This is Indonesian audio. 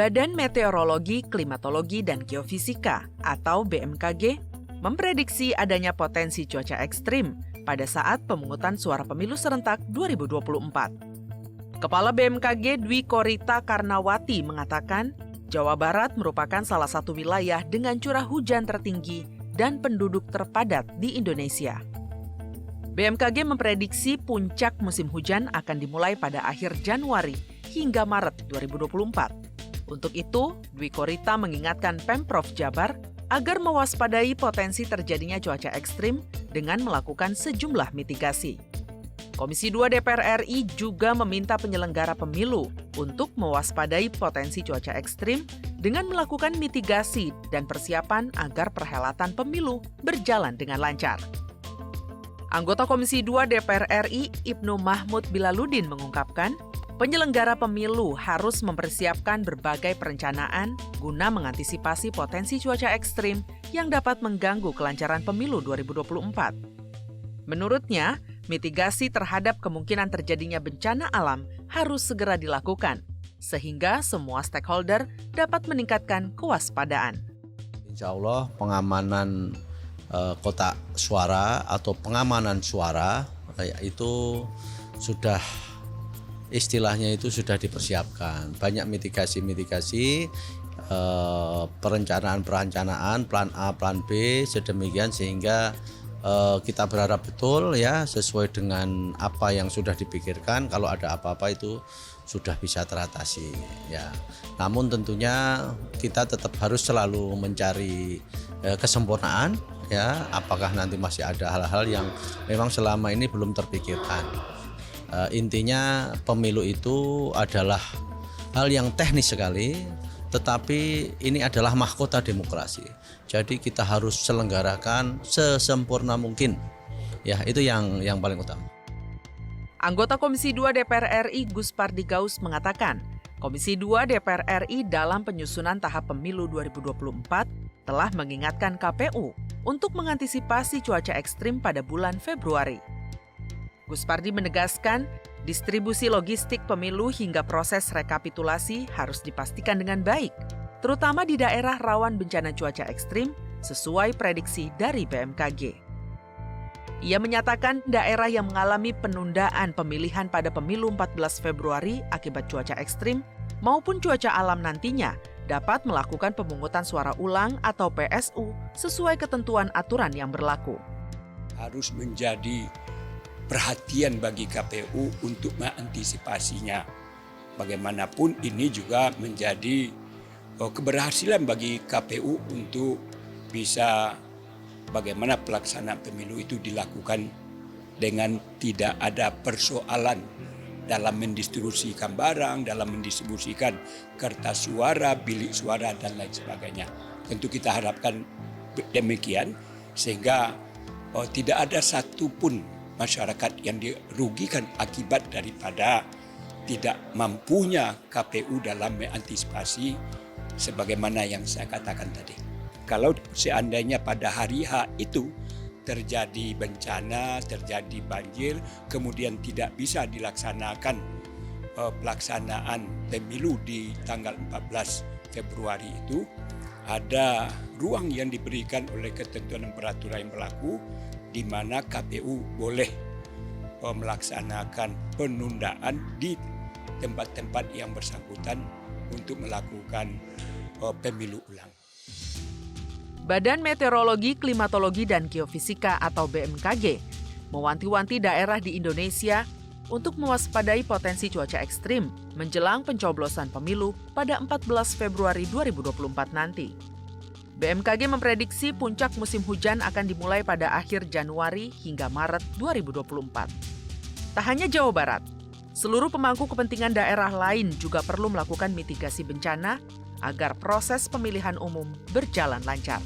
Badan Meteorologi, Klimatologi, dan Geofisika atau BMKG memprediksi adanya potensi cuaca ekstrim pada saat pemungutan suara pemilu serentak 2024. Kepala BMKG Dwi Korita Karnawati mengatakan, Jawa Barat merupakan salah satu wilayah dengan curah hujan tertinggi dan penduduk terpadat di Indonesia. BMKG memprediksi puncak musim hujan akan dimulai pada akhir Januari hingga Maret 2024. Untuk itu, Dwi Korita mengingatkan Pemprov Jabar agar mewaspadai potensi terjadinya cuaca ekstrim dengan melakukan sejumlah mitigasi. Komisi 2 DPR RI juga meminta penyelenggara pemilu untuk mewaspadai potensi cuaca ekstrim dengan melakukan mitigasi dan persiapan agar perhelatan pemilu berjalan dengan lancar. Anggota Komisi 2 DPR RI Ibnu Mahmud Bilaludin mengungkapkan, penyelenggara pemilu harus mempersiapkan berbagai perencanaan guna mengantisipasi potensi cuaca ekstrim yang dapat mengganggu kelancaran pemilu 2024. Menurutnya, mitigasi terhadap kemungkinan terjadinya bencana alam harus segera dilakukan, sehingga semua stakeholder dapat meningkatkan kewaspadaan. Insya Allah pengamanan kotak suara atau pengamanan suara itu sudah istilahnya itu sudah dipersiapkan. Banyak mitigasi-mitigasi, perencanaan, plan A, plan B, sedemikian sehingga kita berharap betul ya sesuai dengan apa yang sudah dipikirkan. Kalau ada apa-apa itu sudah bisa teratasi ya. Namun tentunya kita tetap harus selalu mencari kesempurnaan ya. Apakah nanti masih ada hal-hal yang memang selama ini belum terpikirkan. Intinya pemilu itu adalah hal yang teknis sekali, tetapi ini adalah mahkota demokrasi. Jadi kita harus selenggarakan sesempurna mungkin. Ya, itu yang paling utama. Anggota Komisi 2 DPR RI Gus Pardigaus mengatakan, Komisi 2 DPR RI dalam penyusunan tahap pemilu 2024 telah mengingatkan KPU untuk mengantisipasi cuaca ekstrim pada bulan Februari. Gus Pardi menegaskan, distribusi logistik pemilu hingga proses rekapitulasi harus dipastikan dengan baik, terutama di daerah rawan bencana cuaca ekstrim sesuai prediksi dari BMKG. Ia menyatakan daerah yang mengalami penundaan pemilihan pada pemilu 14 Februari akibat cuaca ekstrim maupun cuaca alam nantinya dapat melakukan pemungutan suara ulang atau PSU sesuai ketentuan aturan yang berlaku. Harus menjadi perhatian bagi KPU untuk mengantisipasinya. Bagaimanapun ini juga menjadi keberhasilan bagi KPU untuk bisa bagaimana pelaksanaan pemilu itu dilakukan dengan tidak ada persoalan dalam mendistribusikan barang, dalam mendistribusikan kertas suara, bilik suara, dan lain sebagainya. Tentu kita harapkan demikian sehingga tidak ada satupun masyarakat yang dirugikan akibat daripada tidak mampunya KPU dalam mengantisipasi sebagaimana yang saya katakan tadi. Kalau seandainya pada hari H itu terjadi bencana, terjadi banjir, kemudian tidak bisa dilaksanakan pelaksanaan pemilu di tanggal 14 Februari itu, ada ruang yang diberikan oleh ketentuan dan peraturan yang berlaku di mana KPU boleh melaksanakan penundaan di tempat-tempat yang bersangkutan untuk melakukan pemilu ulang. Badan Meteorologi, Klimatologi, dan Geofisika atau BMKG mewanti-wanti daerah di Indonesia untuk mewaspadai potensi cuaca ekstrim menjelang pencoblosan pemilu pada 14 Februari 2024 nanti. BMKG memprediksi puncak musim hujan akan dimulai pada akhir Januari hingga Maret 2024. Tak hanya Jawa Barat, seluruh pemangku kepentingan daerah lain juga perlu melakukan mitigasi bencana agar proses pemilihan umum berjalan lancar.